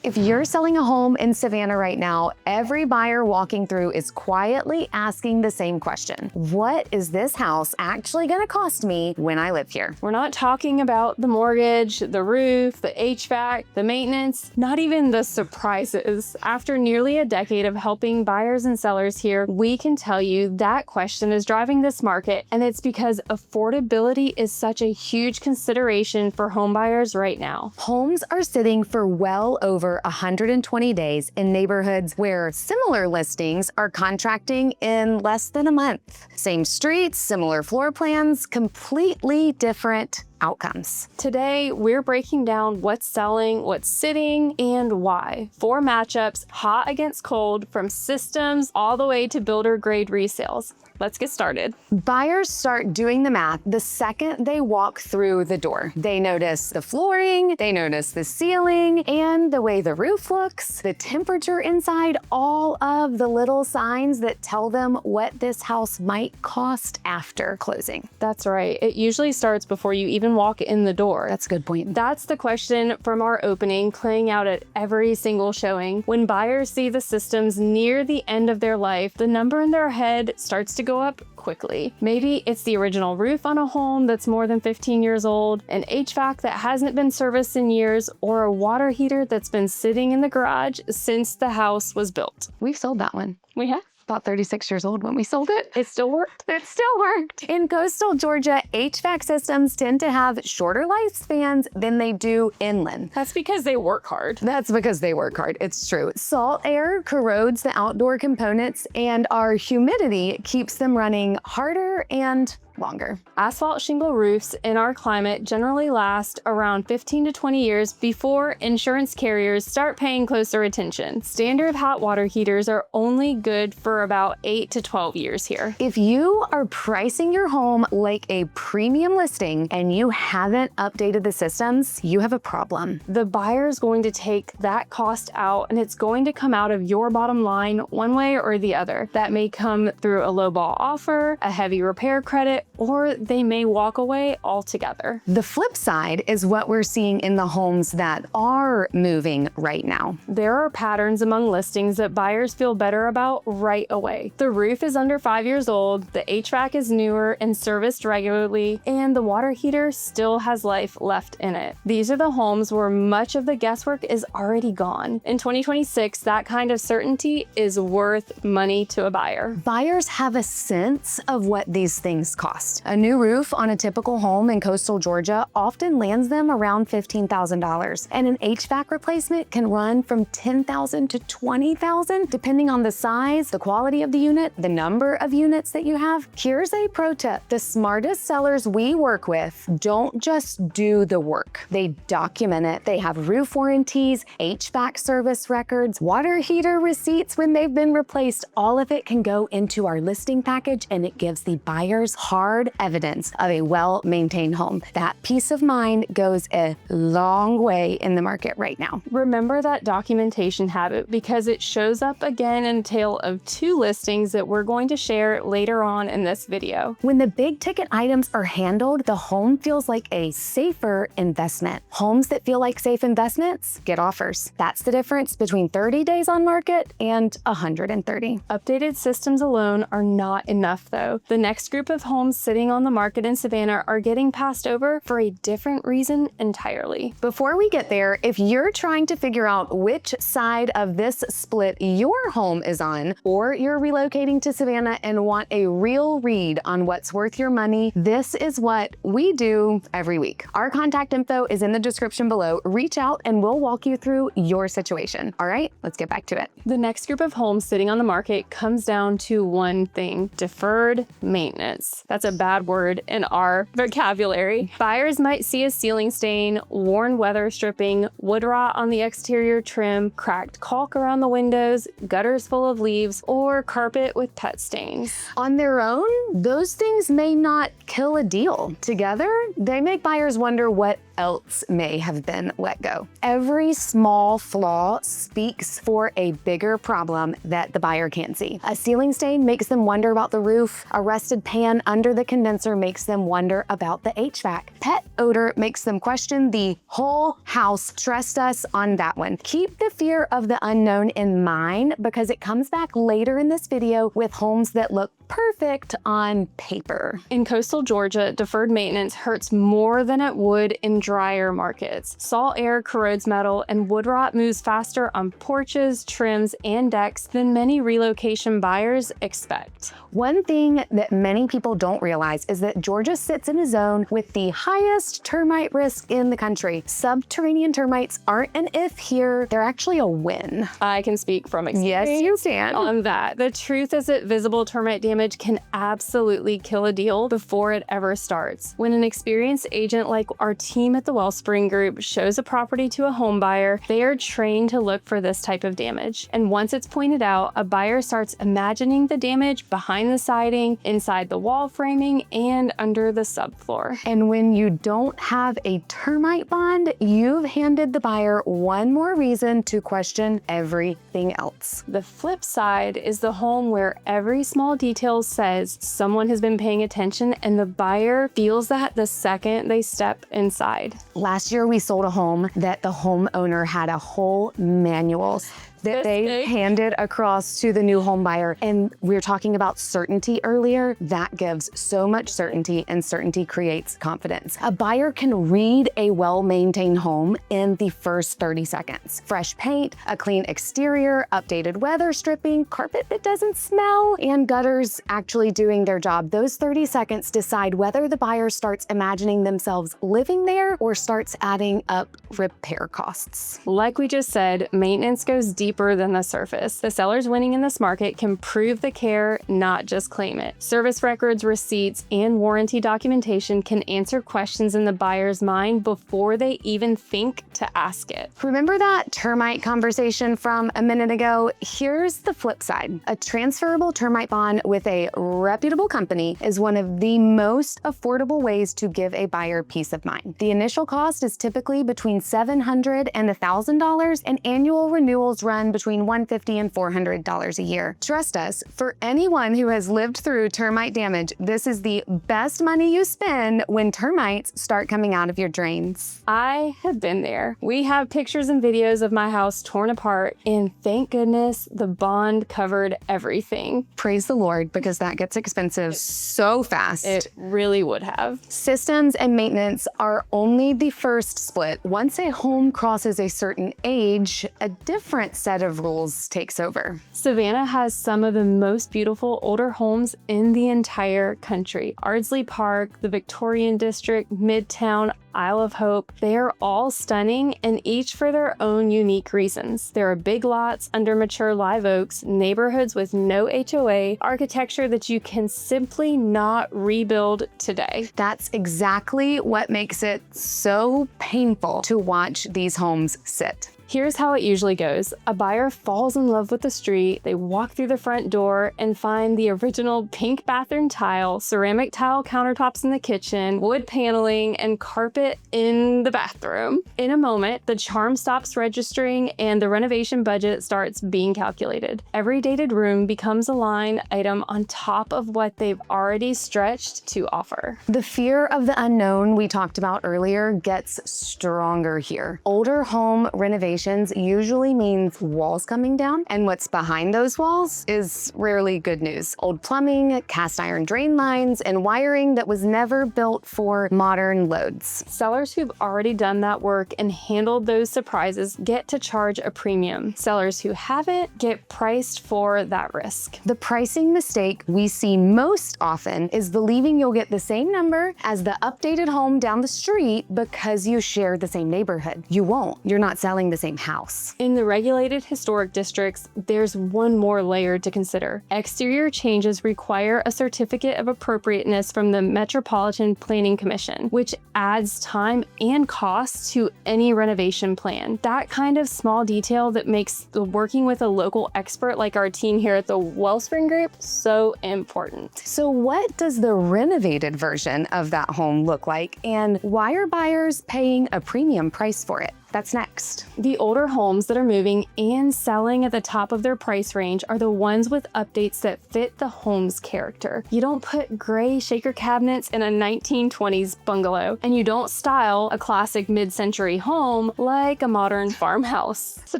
If you're selling a home in Savannah right now, every buyer walking through is quietly asking the same question. What is this house actually gonna cost me when I live here? We're not talking about the mortgage, the roof, the HVAC, the maintenance, not even the surprises. After nearly a decade of helping buyers and sellers here, we can tell you that question is driving this market, and it's because affordability is such a huge consideration for home buyers right now. Homes are sitting for well over 120 days in neighborhoods where similar listings are contracting in less than a month. Same streets, similar floor plans, completely different outcomes. Today, we're breaking down what's selling, what's sitting, and why. 4 matchups, hot against cold, from systems all the way to builder grade resales. Let's get started. Buyers start doing the math the second they walk through the door. They notice the flooring, they notice the ceiling, and the way the roof looks, the temperature inside, all of the little signs that tell them what this house might cost after closing. That's right. It usually starts before you even walk in the door. That's a good point. That's the question from our opening, playing out at every single showing. When buyers see the systems near the end of their life, the number in their head starts to go up quickly. Maybe it's the original roof on a home that's more than 15 years old, an HVAC that hasn't been serviced in years, or a water heater that's been sitting in the garage since the house was built. We've sold that one. We have. About 36 years old when we sold it. It still worked. It still worked. In coastal Georgia, HVAC systems tend to have shorter lifespans than they do inland. That's because they work hard. That's because they work hard. It's true. Salt air corrodes the outdoor components, and our humidity keeps them running harder and longer. Asphalt shingle roofs in our climate generally last around 15 to 20 years before insurance carriers start paying closer attention. Standard hot water heaters are only good for about 8 to 12 years here. If you are pricing your home like a premium listing and you haven't updated the systems, you have a problem. The buyer is going to take that cost out, and it's going to come out of your bottom line one way or the other. That may come through a lowball offer, a heavy repair credit, or they may walk away altogether. The flip side is what we're seeing in the homes that are moving right now. There are patterns among listings that buyers feel better about right away. The roof is under 5 years old, the HVAC is newer and serviced regularly, and the water heater still has life left in it. These are the homes where much of the guesswork is already gone. In 2026, that kind of certainty is worth money to a buyer. Buyers have a sense of what these things cost. A new roof on a typical home in coastal Georgia often lands them around $15,000, and an HVAC replacement can run from $10,000 to $20,000, depending on the size, the quality of the unit, the number of units that you have. Here's a pro tip. The smartest sellers we work with don't just do the work. They document it. They have roof warranties, HVAC service records, water heater receipts when they've been replaced. All of it can go into our listing package, and it gives the buyers hard evidence of a well-maintained home. That peace of mind goes a long way in the market right now. Remember that documentation habit, because it shows up again in a tale of 2 listings that we're going to share later on in this video. When the big ticket items are handled, the home feels like a safer investment. Homes that feel like safe investments get offers. That's the difference between 30 days on market and 130. Updated systems alone are not enough though. The next group of homes sitting on the market in Savannah are getting passed over for a different reason entirely. Before we get there, if you're trying to figure out which side of this split your home is on, or you're relocating to Savannah and want a real read on what's worth your money, this is what we do every week. Our contact info is in the description below. Reach out and we'll walk you through your situation. All right, let's get back to it. The next group of homes sitting on the market comes down to one thing: deferred maintenance. That's a bad word in our vocabulary. Buyers might see a ceiling stain, worn weather stripping, wood rot on the exterior trim, cracked caulk around the windows, gutters full of leaves, or carpet with pet stains. On their own, those things may not kill a deal. Together, they make buyers wonder what else may have been let go. Every small flaw speaks for a bigger problem that the buyer can't see. A ceiling stain makes them wonder about the roof. A rusted pan under the condenser makes them wonder about the HVAC. Pet odor makes them question the whole house. Trust us on that one. Keep the fear of the unknown in mind because it comes back later in this video with homes that look perfect on paper. In coastal Georgia, deferred maintenance hurts more than it would in drier markets. Salt air corrodes metal, and wood rot moves faster on porches, trims, and decks than many relocation buyers expect. One thing that many people don't realize is that Georgia sits in a zone with the highest termite risk in the country. Subterranean termites aren't an if here, they're actually a win. I can speak from experience. Yes, you can. On that. The truth is that visible termite damage can absolutely kill a deal before it ever starts. When an experienced agent like our team at the Wellspring Group shows a property to a home buyer, they are trained to look for this type of damage. And once it's pointed out, a buyer starts imagining the damage behind the siding, inside the wall framing, and under the subfloor. And when you don't have a termite bond, you've handed the buyer one more reason to question everything else. The flip side is the home where every small detail says someone has been paying attention, and the buyer feels that the second they step inside. Last year, we sold a home that the homeowner had a whole manual that they handed across to the new home buyer. And we were talking about certainty earlier. That gives so much certainty, and certainty creates confidence. A buyer can read a well-maintained home in the first 30 seconds. Fresh paint, a clean exterior, updated weather stripping, carpet that doesn't smell, and gutters actually doing their job. Those 30 seconds decide whether the buyer starts imagining themselves living there or starts adding up repair costs. Like we just said, maintenance goes deeper than the surface. The sellers winning in this market can prove the care, not just claim it. Service records, receipts, and warranty documentation can answer questions in the buyer's mind before they even think to ask it. Remember that termite conversation from a minute ago? Here's the flip side. A transferable termite bond with a reputable company is one of the most affordable ways to give a buyer peace of mind. The initial cost is typically between $700 and $1,000, and annual renewals run between $150 and $400 a year. Trust us, for anyone who has lived through termite damage, this is the best money you spend when termites start coming out of your drains. I have been there. We have pictures and videos of my house torn apart, and thank goodness the bond covered everything. Praise the Lord, because that gets expensive so fast. It really would have. Systems and maintenance are only the first split. Once a home crosses a certain age, a different set of rules takes over. Savannah has some of the most beautiful older homes in the entire country. Ardsley Park, the Victorian District, Midtown, Isle of Hope, they are all stunning and each for their own unique reasons. There are big lots under mature live oaks, neighborhoods with no HOA, architecture that you can simply not rebuild today. That's exactly what makes it so painful to watch these homes sit. Here's how it usually goes. A buyer falls in love with the street, they walk through the front door and find the original pink bathroom tile, ceramic tile countertops in the kitchen, wood paneling, and carpet in the bathroom. In a moment, the charm stops registering and the renovation budget starts being calculated. Every dated room becomes a line item on top of what they've already stretched to offer. The fear of the unknown we talked about earlier gets stronger here. Older home renovations usually means walls coming down, and what's behind those walls is rarely good news. Old plumbing, cast iron drain lines, and wiring that was never built for modern loads. Sellers who've already done that work and handled those surprises get to charge a premium. Sellers who haven't get priced for that risk. The pricing mistake we see most often is believing you'll get the same number as the updated home down the street because you share the same neighborhood. You won't. You're not selling the same same house. In the regulated historic districts, there's one more layer to consider. Exterior changes require a certificate of appropriateness from the Metropolitan Planning Commission, which adds time and cost to any renovation plan. That kind of small detail that makes working with a local expert like our team here at the Wellspring Group so important. So what does the renovated version of that home look like, and why are buyers paying a premium price for it? That's next. The older homes that are moving and selling at the top of their price range are the ones with updates that fit the home's character. You don't put gray shaker cabinets in a 1920s bungalow, and you don't style a classic mid-century home like a modern farmhouse. It's a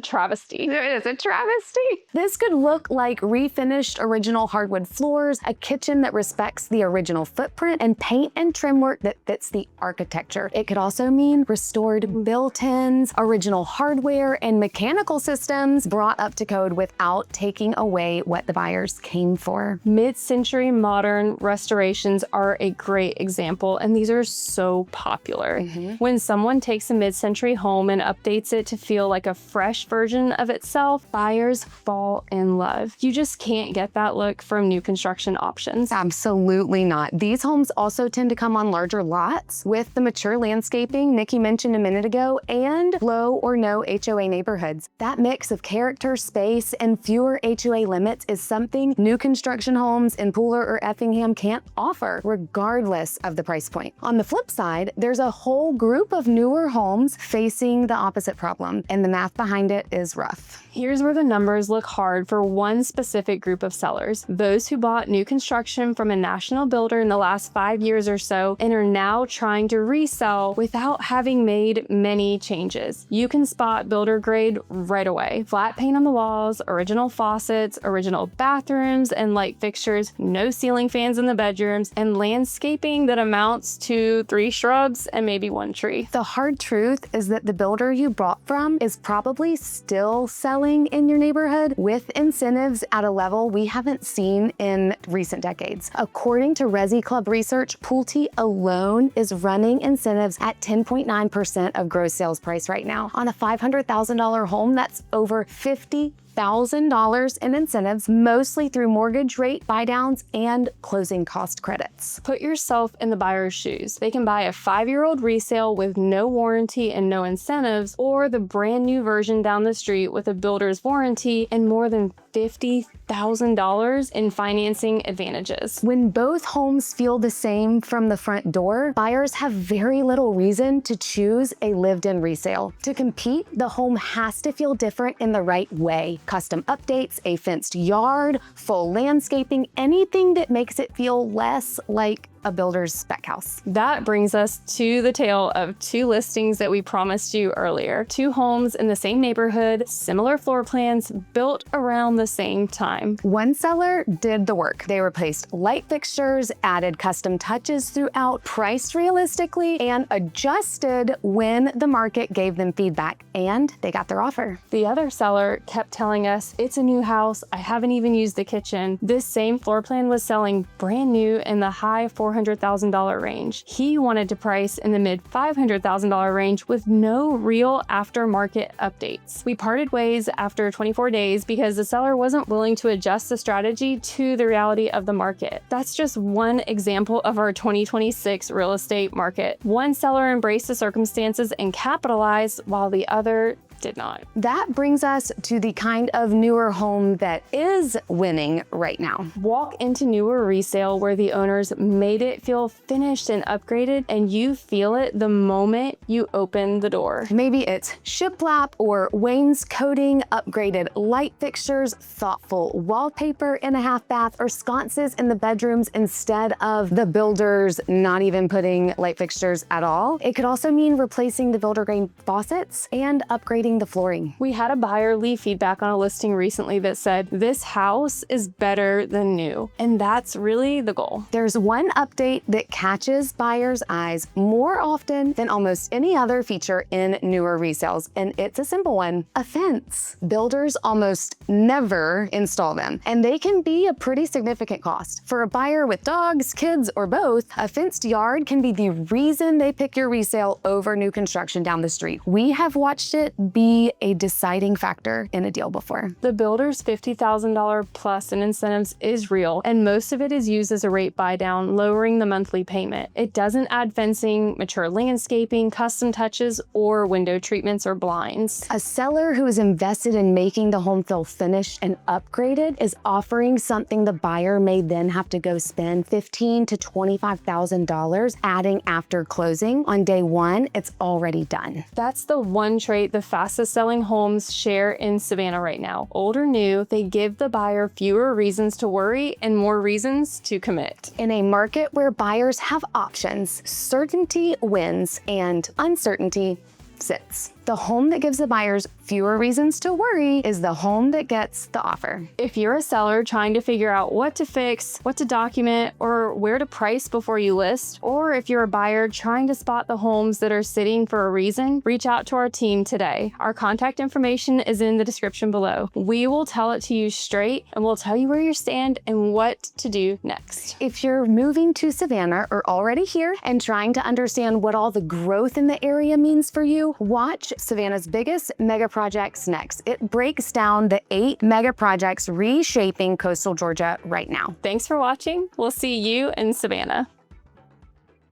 travesty. It is a travesty. This could look like refinished original hardwood floors, a kitchen that respects the original footprint, and paint and trim work that fits the architecture. It could also mean restored built-ins, original hardware, and mechanical systems brought up to code without taking away what the buyers came for. Mid-century modern restorations are a great example, and these are so popular. When someone takes a mid-century home and updates it to feel like a fresh version of itself, buyers fall in love. You just can't get that look from new construction options. Absolutely not. These homes also tend to come on larger lots with the mature landscaping Niki mentioned a minute ago, and low or no HOA neighborhoods. That mix of character, space, and fewer HOA limits is something new construction homes in Pooler or Effingham can't offer, regardless of the price point. On the flip side, there's a whole group of newer homes facing the opposite problem, and the math behind it is rough. Here's where the numbers look hard for one specific group of sellers: those who bought new construction from a national builder in the last 5 years or so and are now trying to resell without having made many changes. You can spot builder grade right away. Flat paint on the walls, original faucets, original bathrooms and light fixtures, no ceiling fans in the bedrooms, and landscaping that amounts to 3 shrubs and maybe 1 tree. The hard truth is that the builder you bought from is probably still selling in your neighborhood with incentives at a level we haven't seen in recent decades. According to Resi Club research, Pulte alone is running incentives at 10.9% of gross sales price right now. On a $500,000 home, that's over $50,000 in incentives, mostly through mortgage rate buydowns and closing cost credits. Put yourself in the buyer's shoes. They can buy a 5-year-old resale with no warranty and no incentives, or the brand new version down the street with a builder's warranty and more than $50,000 in financing advantages. When both homes feel the same from the front door, buyers have very little reason to choose a lived-in resale. To compete, the home has to feel different in the right way. Custom updates, a fenced yard, full landscaping, anything that makes it feel less like a builder's spec house. That brings us to the tale of 2 listings that we promised you earlier. 2 homes in the same neighborhood, similar floor plans, built around the same time. One seller did the work. They replaced light fixtures, added custom touches throughout, priced realistically, and adjusted when the market gave them feedback, and they got their offer. The other seller kept telling us, it's a new house, I haven't even used the kitchen. This same floor plan was selling brand new in the high $400,000 range. He wanted to price in the mid $500,000 range with no real aftermarket updates. We parted ways after 24 days because the seller wasn't willing to adjust the strategy to the reality of the market. That's just one example of our 2026 real estate market. One seller embraced the circumstances and capitalized, while the other did not. That brings us to the kind of newer home that is winning right now. Walk into newer resale where the owners made it feel finished and upgraded, and you feel it the moment you open the door. Maybe it's shiplap or wainscoting, upgraded light fixtures, thoughtful wallpaper in a half bath, or sconces in the bedrooms instead of the builders not even putting light fixtures at all. It could also mean replacing the builder grain faucets and upgrading the flooring. We had a buyer leave feedback on a listing recently that said, this house is better than new. And that's really the goal. There's one update that catches buyers' eyes more often than almost any other feature in newer resales, and it's a simple one: a fence. Builders almost never install them, and they can be a pretty significant cost. For a buyer with dogs, kids, or both, a fenced yard can be the reason they pick your resale over new construction down the street. We have watched it be a deciding factor in a deal before. The builder's $50,000 plus in incentives is real, and most of it is used as a rate buy down, lowering the monthly payment. It doesn't add fencing, mature landscaping, custom touches, or window treatments or blinds. A seller who is invested in making the home feel finished and upgraded is offering something the buyer may then have to go spend $15,000 to $25,000 adding after closing. On day one, it's already done. That's the one trait the fastest selling homes share in Savannah right now. Old or new, they give the buyer fewer reasons to worry and more reasons to commit. In a market where buyers have options, certainty wins and uncertainty sits. The home that gives the buyers fewer reasons to worry is the home that gets the offer. If you're a seller trying to figure out what to fix, what to document, or where to price before you list, or if you're a buyer trying to spot the homes that are sitting for a reason, reach out to our team today. Our contact information is in the description below. We will tell it to you straight, and we'll tell you where you stand and what to do next. If you're moving to Savannah or already here and trying to understand what all the growth in the area means for you, watch Savannah's biggest mega projects next. It breaks down the 8 mega projects reshaping coastal Georgia right now. Thanks for watching. We'll see you in Savannah.